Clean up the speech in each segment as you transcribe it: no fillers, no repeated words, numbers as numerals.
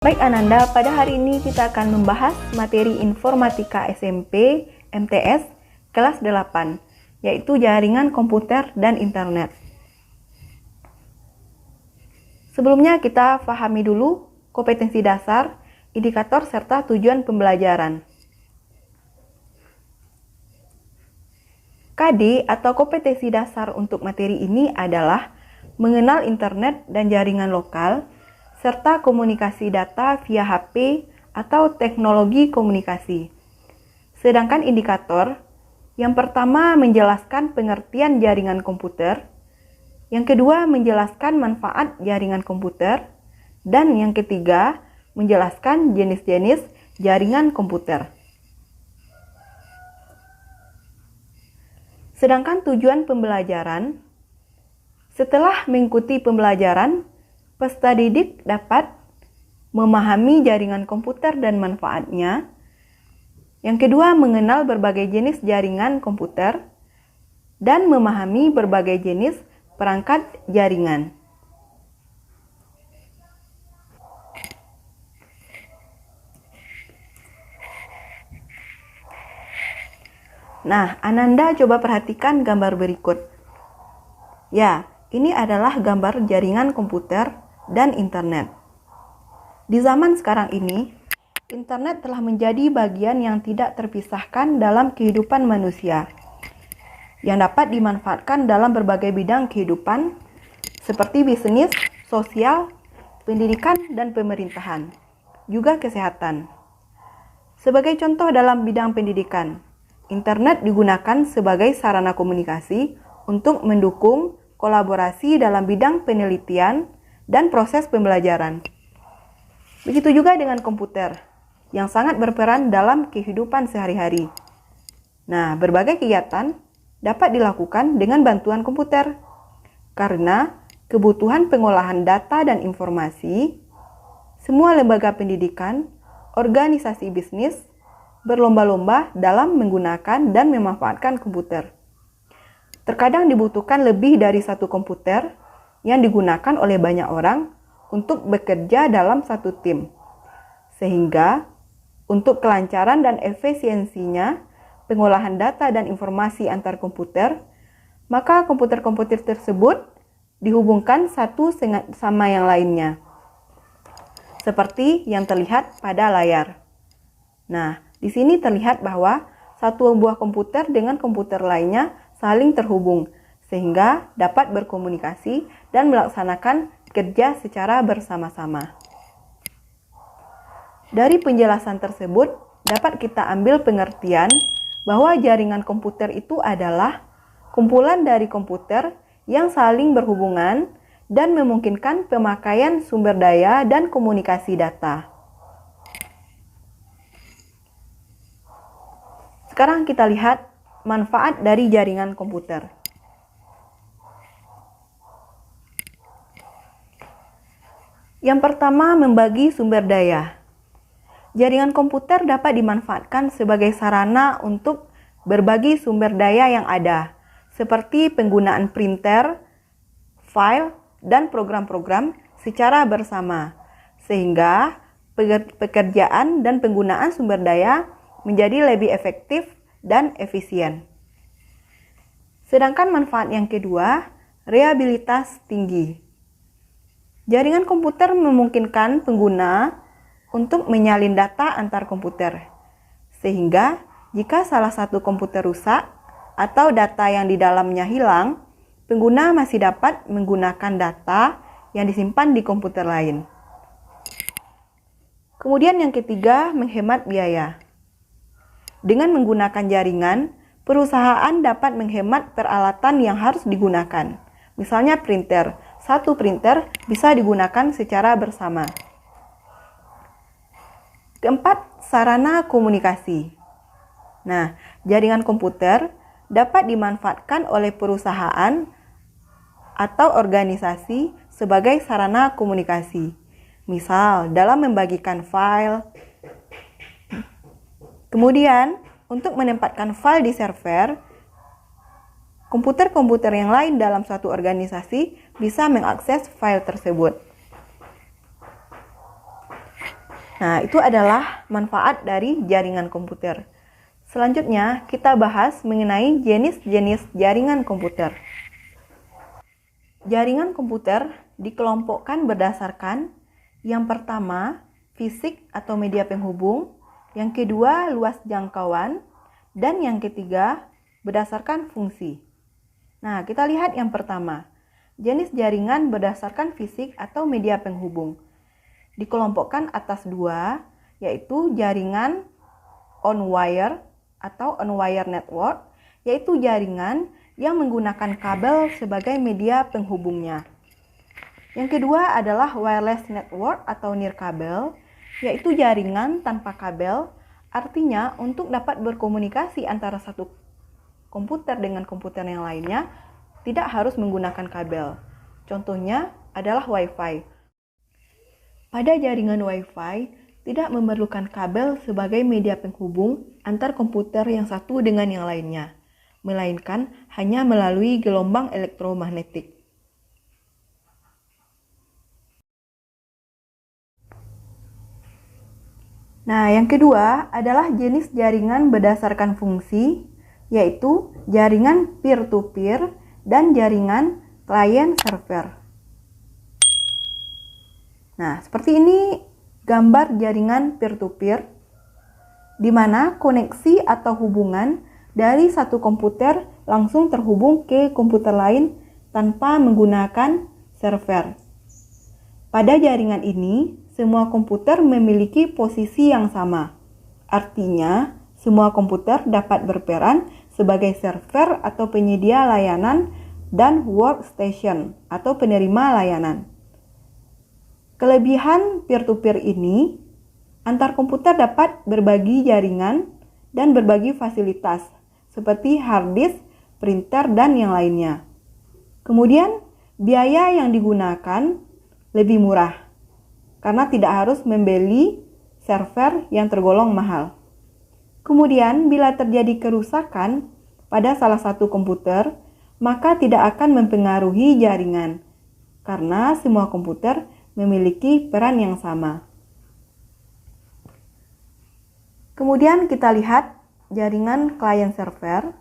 Baik Ananda, pada hari ini kita akan membahas materi Informatika SMP MTS kelas 8, yaitu jaringan komputer dan internet. Sebelumnya kita pahami dulu kompetensi dasar, indikator, serta tujuan pembelajaran. KD atau kompetensi dasar untuk materi ini adalah mengenal internet dan jaringan lokal, serta komunikasi data via HP atau teknologi komunikasi. Sedangkan indikator, yang pertama menjelaskan pengertian jaringan komputer, yang kedua menjelaskan manfaat jaringan komputer, dan yang ketiga menjelaskan jenis-jenis jaringan komputer. Sedangkan tujuan pembelajaran, setelah mengikuti pembelajaran, peserta didik dapat memahami jaringan komputer dan manfaatnya. Yang kedua, mengenal berbagai jenis jaringan komputer dan memahami berbagai jenis perangkat jaringan. Nah, Ananda coba perhatikan gambar berikut. Ya, ini adalah gambar jaringan komputer dan internet. Di zaman sekarang ini, internet telah menjadi bagian yang tidak terpisahkan dalam kehidupan manusia, yang dapat dimanfaatkan dalam berbagai bidang kehidupan, seperti bisnis, sosial, pendidikan, dan pemerintahan, juga kesehatan. Sebagai contoh dalam bidang pendidikan, internet digunakan sebagai sarana komunikasi untuk mendukung kolaborasi dalam bidang penelitian dan proses pembelajaran. Begitu juga dengan komputer, yang sangat berperan dalam kehidupan sehari-hari. Nah, berbagai kegiatan dapat dilakukan dengan bantuan komputer, karena kebutuhan pengolahan data dan informasi, semua lembaga pendidikan, organisasi bisnis, berlomba-lomba dalam menggunakan dan memanfaatkan komputer. Terkadang dibutuhkan lebih dari satu komputer yang digunakan oleh banyak orang untuk bekerja dalam satu tim. Sehingga, untuk kelancaran dan efisiensinya pengolahan data dan informasi antar komputer, maka komputer-komputer tersebut dihubungkan satu sama yang lainnya. Seperti yang terlihat pada layar. Nah, di sini terlihat bahwa satu buah komputer dengan komputer lainnya saling terhubung, sehingga dapat berkomunikasi dan melaksanakan kerja secara bersama-sama. Dari penjelasan tersebut, dapat kita ambil pengertian bahwa jaringan komputer itu adalah kumpulan dari komputer yang saling berhubungan dan memungkinkan pemakaian sumber daya dan komunikasi data. Sekarang kita lihat manfaat dari jaringan komputer. Yang pertama, membagi sumber daya. Jaringan komputer dapat dimanfaatkan sebagai sarana untuk berbagi sumber daya yang ada, seperti penggunaan printer, file, dan program-program secara bersama, sehingga pekerjaan dan penggunaan sumber daya menjadi lebih efektif dan efisien. Sedangkan manfaat yang kedua, reliabilitas tinggi. Jaringan komputer memungkinkan pengguna untuk menyalin data antar komputer, sehingga jika salah satu komputer rusak atau data yang di dalamnya hilang, pengguna masih dapat menggunakan data yang disimpan di komputer lain. Kemudian yang ketiga, menghemat biaya. Dengan menggunakan jaringan, perusahaan dapat menghemat peralatan yang harus digunakan. Misalnya printer. Satu printer bisa digunakan secara bersama. Keempat, sarana komunikasi. Nah, jaringan komputer dapat dimanfaatkan oleh perusahaan atau organisasi sebagai sarana komunikasi. Misal, dalam membagikan file. Kemudian, untuk menempatkan file di server, komputer-komputer yang lain dalam suatu organisasi bisa mengakses file tersebut. Nah, itu adalah manfaat dari jaringan komputer. Selanjutnya, kita bahas mengenai jenis-jenis jaringan komputer. Jaringan komputer dikelompokkan berdasarkan yang pertama, fisik atau media penghubung, yang kedua, luas jangkauan, dan yang ketiga, berdasarkan fungsi. Nah, kita lihat yang pertama, jenis jaringan berdasarkan fisik atau media penghubung. Dikelompokkan atas dua, yaitu jaringan on-wire atau on-wire network, yaitu jaringan yang menggunakan kabel sebagai media penghubungnya. Yang kedua adalah wireless network atau nirkabel, yaitu jaringan tanpa kabel, artinya untuk dapat berkomunikasi antara satu komputer dengan komputer yang lainnya, tidak harus menggunakan kabel. Contohnya adalah Wi-Fi. Pada jaringan Wi-Fi, tidak memerlukan kabel sebagai media penghubung antar komputer yang satu dengan yang lainnya, melainkan hanya melalui gelombang elektromagnetik. Nah, yang kedua adalah jenis jaringan berdasarkan fungsi, yaitu jaringan peer-to-peer dan jaringan client-server. Nah, seperti ini gambar jaringan peer-to-peer, di mana koneksi atau hubungan dari satu komputer langsung terhubung ke komputer lain tanpa menggunakan server. Pada jaringan ini, semua komputer memiliki posisi yang sama. Artinya, semua komputer dapat berperan sebagai server atau penyedia layanan dan workstation atau penerima layanan. Kelebihan peer-to-peer ini, antar komputer dapat berbagi jaringan dan berbagi fasilitas seperti hard disk, printer, dan yang lainnya. Kemudian, biaya yang digunakan lebih murah karena tidak harus membeli server yang tergolong mahal. Kemudian, bila terjadi kerusakan pada salah satu komputer, maka tidak akan mempengaruhi jaringan karena semua komputer memiliki peran yang sama. Kemudian kita lihat jaringan client server,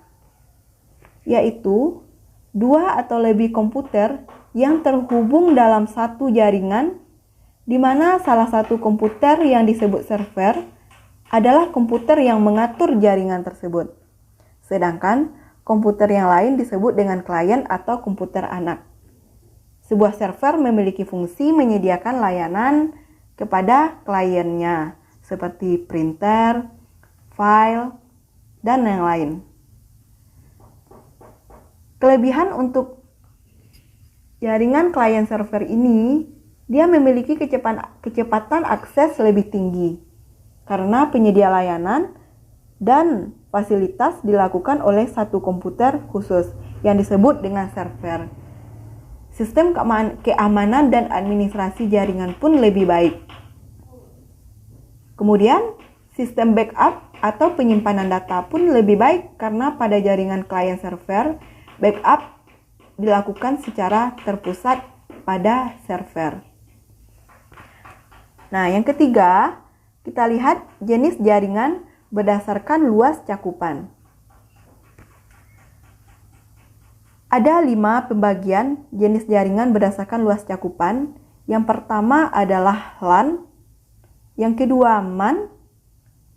yaitu dua atau lebih komputer yang terhubung dalam satu jaringan, di mana salah satu komputer yang disebut server adalah komputer yang mengatur jaringan tersebut. Sedangkan komputer yang lain disebut dengan klien atau komputer anak. Sebuah server memiliki fungsi menyediakan layanan kepada kliennya, seperti printer, file, dan yang lain. Kelebihan untuk jaringan client server ini, dia memiliki kecepatan akses lebih tinggi karena penyedia layanan dan fasilitas dilakukan oleh satu komputer khusus yang disebut dengan server. Sistem keamanan dan administrasi jaringan pun lebih baik. Kemudian, sistem backup atau penyimpanan data pun lebih baik karena pada jaringan client server, backup dilakukan secara terpusat pada server. Nah, yang ketiga, kita lihat jenis jaringan berdasarkan luas cakupan. Ada 5 pembagian jenis jaringan berdasarkan luas cakupan. Yang pertama adalah LAN, yang kedua MAN,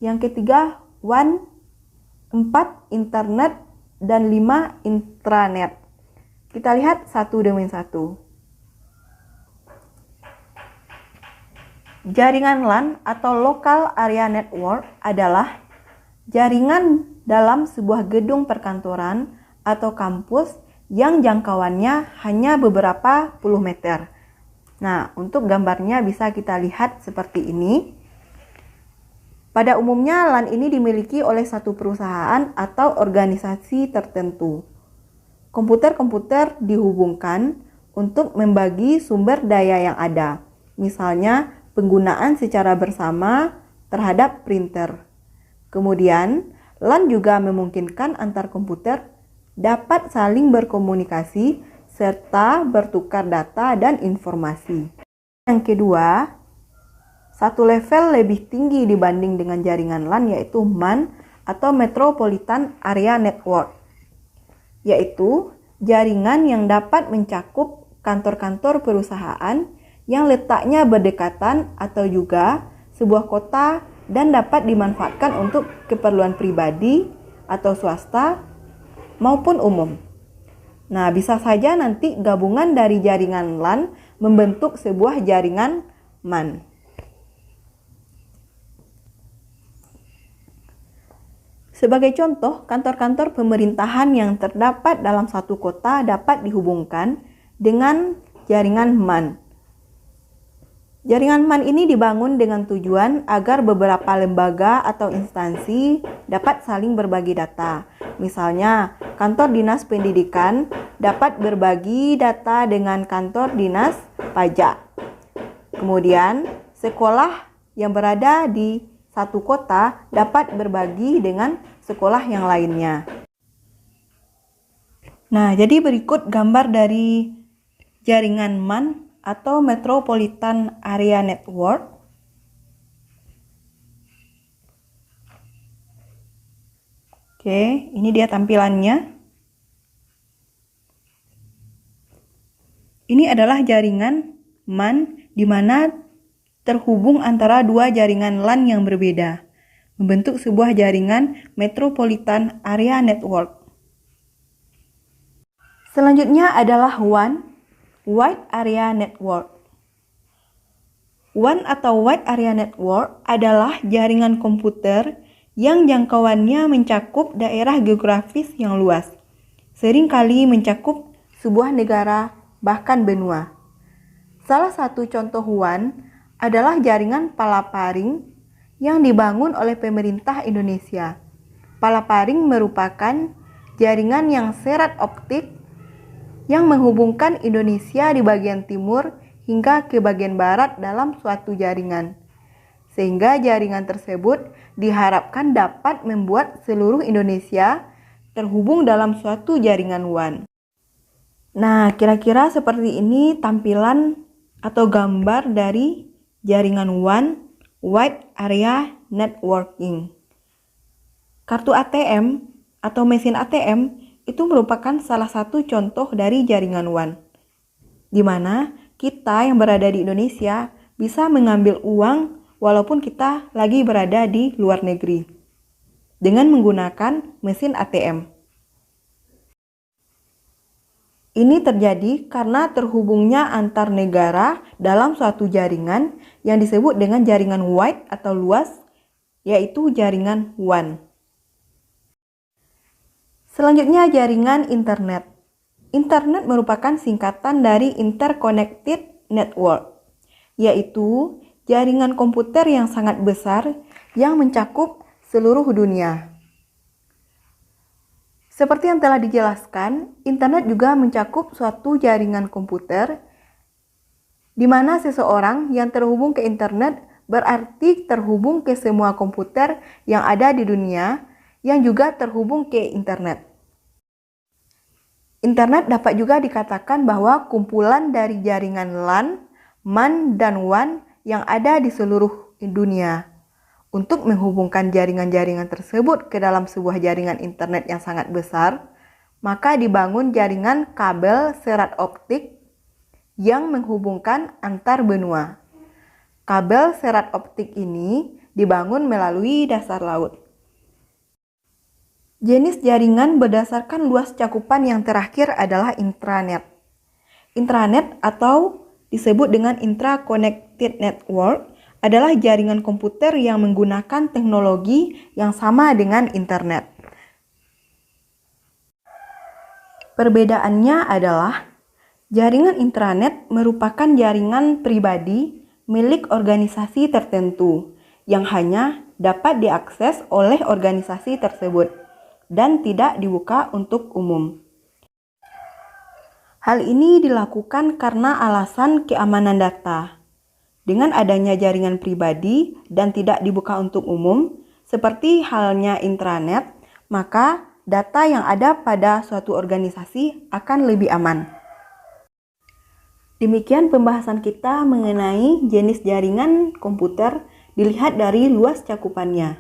yang ketiga WAN, 4 internet, dan 5 intranet. Kita lihat satu demi satu. Jaringan LAN atau Local Area Network adalah jaringan dalam sebuah gedung perkantoran atau kampus yang jangkauannya hanya beberapa puluh meter. Nah, untuk gambarnya bisa kita lihat seperti ini. Pada umumnya, LAN ini dimiliki oleh satu perusahaan atau organisasi tertentu. Komputer-komputer dihubungkan untuk membagi sumber daya yang ada. Misalnya, penggunaan secara bersama terhadap printer. Kemudian, LAN juga memungkinkan antar komputer dapat saling berkomunikasi serta bertukar data dan informasi. Yang kedua, satu level lebih tinggi dibanding dengan jaringan LAN, yaitu MAN atau Metropolitan Area Network, yaitu jaringan yang dapat mencakup kantor-kantor perusahaan yang letaknya berdekatan atau juga sebuah kota dan dapat dimanfaatkan untuk keperluan pribadi atau swasta maupun umum. Nah, bisa saja nanti gabungan dari jaringan LAN membentuk sebuah jaringan MAN. Sebagai contoh, kantor-kantor pemerintahan yang terdapat dalam satu kota dapat dihubungkan dengan jaringan MAN. Jaringan MAN ini dibangun dengan tujuan agar beberapa lembaga atau instansi dapat saling berbagi data. Misalnya, kantor dinas pendidikan dapat berbagi data dengan kantor dinas pajak. Kemudian, sekolah yang berada di satu kota dapat berbagi dengan sekolah yang lainnya. Nah, jadi berikut gambar dari jaringan MAN atau Metropolitan Area Network. Oke, ini dia tampilannya. Ini adalah jaringan MAN di mana terhubung antara dua jaringan LAN yang berbeda, membentuk sebuah jaringan Metropolitan Area Network. Selanjutnya adalah WAN, Wide Area Network. WAN atau Wide Area Network adalah jaringan komputer yang jangkauannya mencakup daerah geografis yang luas, seringkali mencakup sebuah negara bahkan benua. Salah satu contoh WAN adalah jaringan Palaparing yang dibangun oleh pemerintah Indonesia. Palaparing merupakan jaringan yang serat optik yang menghubungkan Indonesia di bagian timur hingga ke bagian barat dalam suatu jaringan. Sehingga jaringan tersebut diharapkan dapat membuat seluruh Indonesia terhubung dalam suatu jaringan WAN. Nah, kira-kira seperti ini tampilan atau gambar dari jaringan WAN, Wide Area Networking. Kartu ATM atau mesin ATM itu merupakan salah satu contoh dari jaringan WAN, di mana kita yang berada di Indonesia bisa mengambil uang walaupun kita lagi berada di luar negeri dengan menggunakan mesin ATM. Ini terjadi karena terhubungnya antar negara dalam suatu jaringan yang disebut dengan jaringan wide atau luas, yaitu jaringan WAN. Selanjutnya jaringan internet. Internet merupakan singkatan dari Interconnected Network, yaitu jaringan komputer yang sangat besar yang mencakup seluruh dunia. Seperti yang telah dijelaskan, internet juga mencakup suatu jaringan komputer di mana seseorang yang terhubung ke internet berarti terhubung ke semua komputer yang ada di dunia yang juga terhubung ke internet. Internet dapat juga dikatakan bahwa kumpulan dari jaringan LAN, MAN, dan WAN yang ada di seluruh dunia. Untuk menghubungkan jaringan-jaringan tersebut ke dalam sebuah jaringan internet yang sangat besar, maka dibangun jaringan kabel serat optik yang menghubungkan antar benua. Kabel serat optik ini dibangun melalui dasar laut. Jenis jaringan berdasarkan luas cakupan yang terakhir adalah intranet. Intranet atau disebut dengan Intra-Connected Network adalah jaringan komputer yang menggunakan teknologi yang sama dengan internet. Perbedaannya adalah jaringan intranet merupakan jaringan pribadi milik organisasi tertentu yang hanya dapat diakses oleh organisasi tersebut dan tidak dibuka untuk umum. Hal ini dilakukan karena alasan keamanan data. Dengan adanya jaringan pribadi dan tidak dibuka untuk umum, seperti halnya intranet, maka data yang ada pada suatu organisasi akan lebih aman. Demikian pembahasan kita mengenai jenis jaringan komputer dilihat dari luas cakupannya.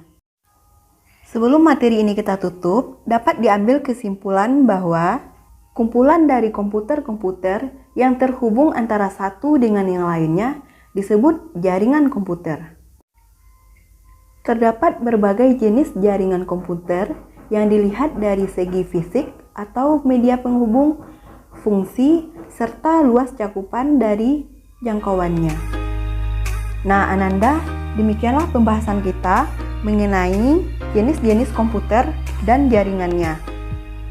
Sebelum materi ini kita tutup, dapat diambil kesimpulan bahwa kumpulan dari komputer-komputer yang terhubung antara satu dengan yang lainnya disebut jaringan komputer. Terdapat berbagai jenis jaringan komputer yang dilihat dari segi fisik atau media penghubung, fungsi, serta luas cakupan dari jangkauannya. Nah, Ananda, demikianlah pembahasan kita mengenai jenis-jenis komputer dan jaringannya.